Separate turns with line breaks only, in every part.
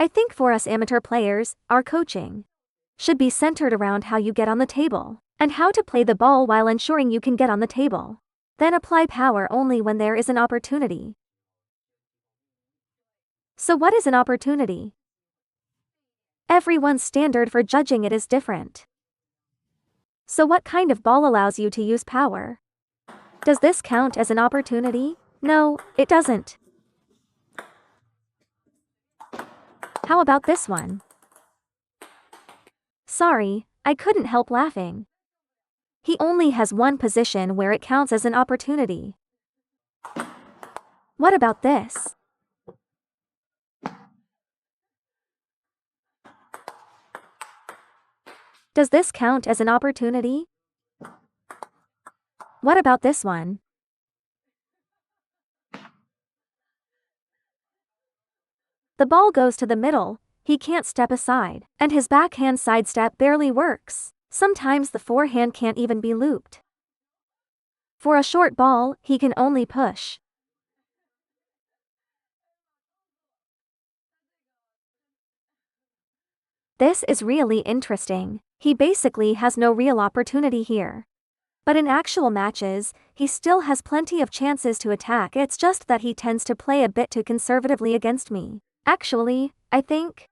I think for us amateur players, our coaching should be centered around how you get on the table, and how to play the ball while ensuring you can get on the table. Then apply power only when there is an opportunity. So what is an opportunity? Everyone's standard for judging it is different. So what kind of ball allows you to use power? Does this count as an opportunity? No, it doesn't. How about this one? Sorry, I couldn't help laughing. He only has one position where it counts as an opportunity. What about this? Does this count as an opportunity? What about this one? The ball goes to the middle, he can't step aside, and his backhand sidestep barely works. Sometimes the forehand can't even be looped. For a short ball, he can only push. This is really interesting. He basically has no real opportunity here. But in actual matches, he still has plenty of chances to attack. It's just that he tends to play a bit too conservatively against me. Actually, I think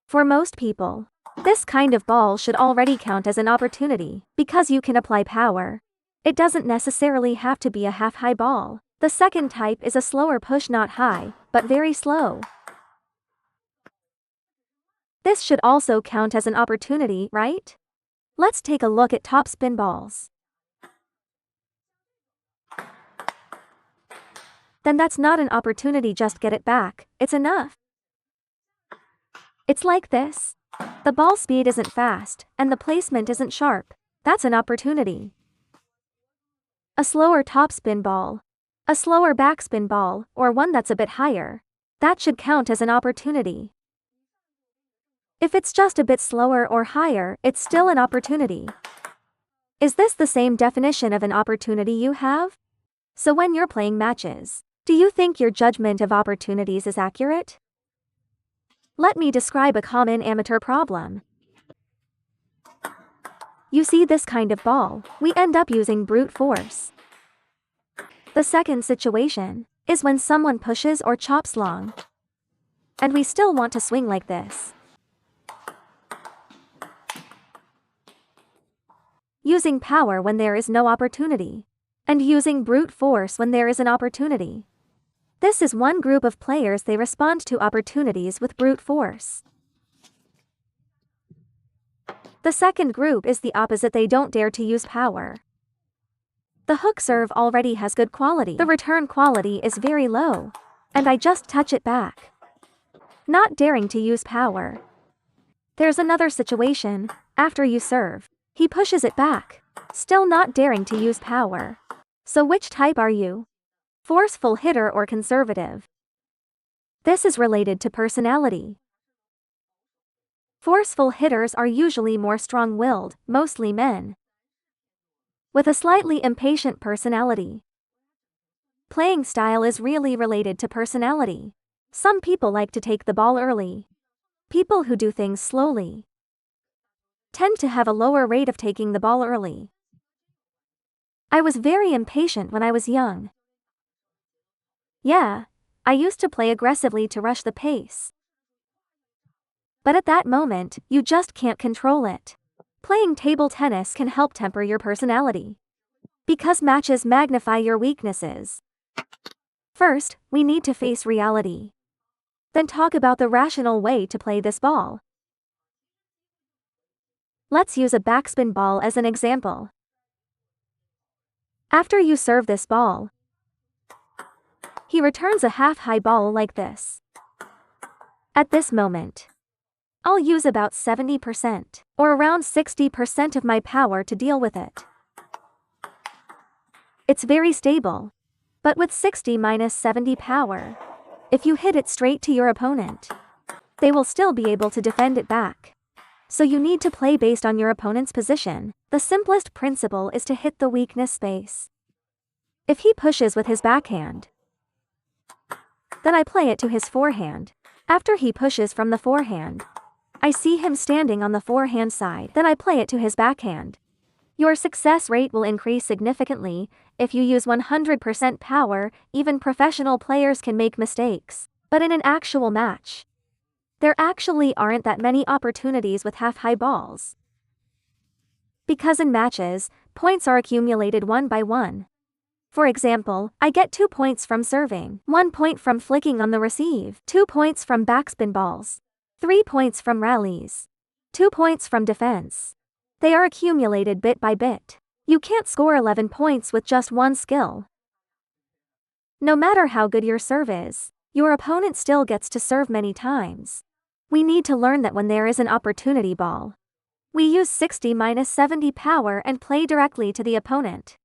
for most people, this kind of ball should already count as an opportunity, because you can apply power. It doesn't necessarily have to be a half-high ball. The second type is a slower push, not high, but very slow. This should also count as an opportunity, right? Let's take a look at topspin balls. Then that's not an opportunity, just get it back, it's enough. It's like this. The ball speed isn't fast, and the placement isn't sharp. That's an opportunity. A slower topspin ball, a slower backspin ball, or one that's a bit higher, that should count as an opportunity. If it's just a bit slower or higher, it's still an opportunity. Is this the same definition of an opportunity you have? So when you're playing matches, do you think your judgment of opportunities is accurate? Let me describe a common amateur problem. You see this kind of ball, we end up using brute force. The second situation is when someone pushes or chops long, and we still want to swing like this. Using power when there is no opportunity, and using brute force when there is an opportunity. This is one group of players, they respond to opportunities with brute force. The second group is the opposite, they don't dare to use power. The hook serve already has good quality, the return quality is very low, and I just touch it back. Not daring to use power. There's another situation, after you serve, he pushes it back, still not daring to use power. So which type are you? Forceful hitter or conservative? This is related to personality. Forceful hitters are usually more strong-willed, mostly men, with a slightly impatient personality. Playing style is really related to personality. Some people like to take the ball early. People who do things slowly tend to have a lower rate of taking the ball early. I was very impatient when I was young. Yeah, I used to play aggressively to rush the pace. But at that moment, you just can't control it. Playing table tennis can help temper your personality, because matches magnify your weaknesses. First, we need to face reality. Then talk about the rational way to play this ball. Let's use a backspin ball as an example. After you serve this ball, he returns a half-high ball like this. At this moment, I'll use about 70%, or around 60% of my power to deal with it. It's very stable, but with 60 minus 70 power, if you hit it straight to your opponent, they will still be able to defend it back. So you need to play based on your opponent's position. The simplest principle is to hit the weakness space. If he pushes with his backhand, then I play it to his forehand. After he pushes from the forehand, I see him standing on the forehand side, then I play it to his backhand. Your success rate will increase significantly if you use 100% power. Even professional players can make mistakes. But in an actual match, there actually aren't that many opportunities with half-high balls. Because in matches, points are accumulated one by one. For example, I get 2 points from serving, 1 point from flicking on the receive, 2 points from backspin balls, 3 points from rallies, 2 points from defense. They are accumulated bit by bit. You can't score 11 points with just one skill. No matter how good your serve is, your opponent still gets to serve many times. We need to learn that when there is an opportunity ball, we use 60-70 power and play directly to the opponent.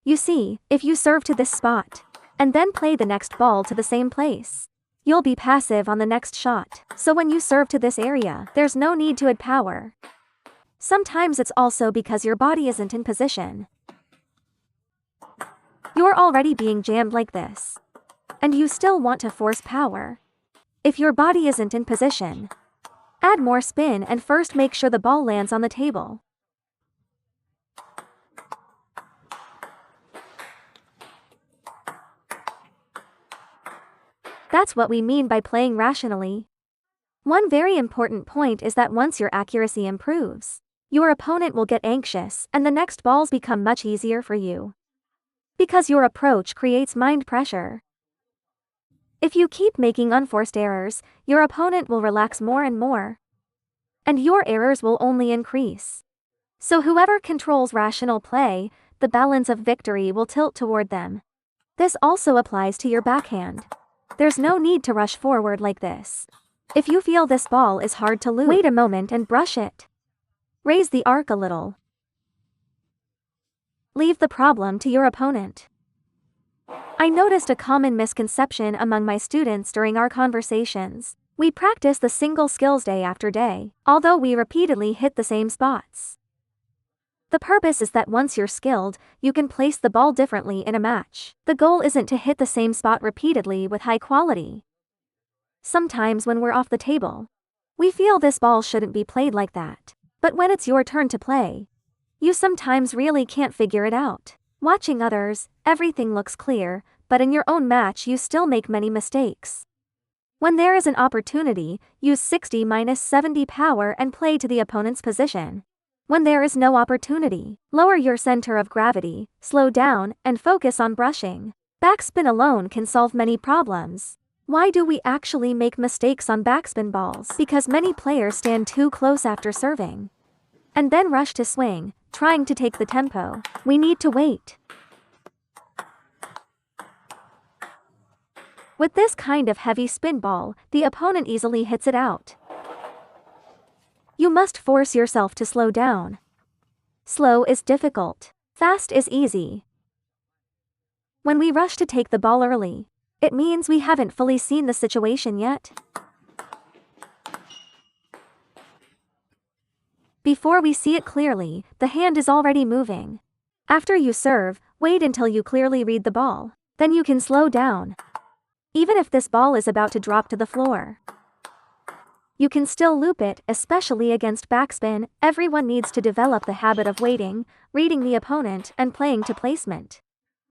You see, if you serve to this spot, and then play the next ball to the same place, you'll be passive on the next shot. So when you serve to this area, there's no need to add power. Sometimes it's also because your body isn't in position. You're already being jammed like this, and you still want to force power. If your body isn't in position, add more spin and first make sure the ball lands on the table. That's what we mean by playing rationally. One very important point is that once your accuracy improves, your opponent will get anxious and the next balls become much easier for you. Because your approach creates mind pressure. If you keep making unforced errors, your opponent will relax more and more. And your errors will only increase. So whoever controls rational play, the balance of victory will tilt toward them. This also applies to your backhand. There's no need to rush forward like this. If you feel this ball is hard to lose, wait a moment and brush it. Raise the arc a little. Leave the problem to your opponent. I noticed a common misconception among my students during our conversations. We practice the single skills day after day, although we repeatedly hit the same spots. The purpose is that once you're skilled, you can place the ball differently in a match. The goal isn't to hit the same spot repeatedly with high quality. Sometimes when we're off the table, we feel this ball shouldn't be played like that. But when it's your turn to play, you sometimes really can't figure it out. Watching others, everything looks clear, but in your own match you still make many mistakes. When there is an opportunity, use 60-70 power and play to the opponent's position. When there is no opportunity, lower your center of gravity, slow down, and focus on brushing. Backspin alone can solve many problems. Why do we actually make mistakes on backspin balls? Because many players stand too close after serving, and then rush to swing, trying to take the tempo. We need to wait. With this kind of heavy spin ball, the opponent easily hits it out. You must force yourself to slow down. Slow is difficult. Fast is easy. When we rush to take the ball early, it means we haven't fully seen the situation yet. Before we see it clearly, the hand is already moving. After you serve, wait until you clearly read the ball. Then you can slow down. Even if this ball is about to drop to the floor, you can still loop it, especially against backspin. Everyone needs to develop the habit of waiting, reading the opponent, and playing to placement.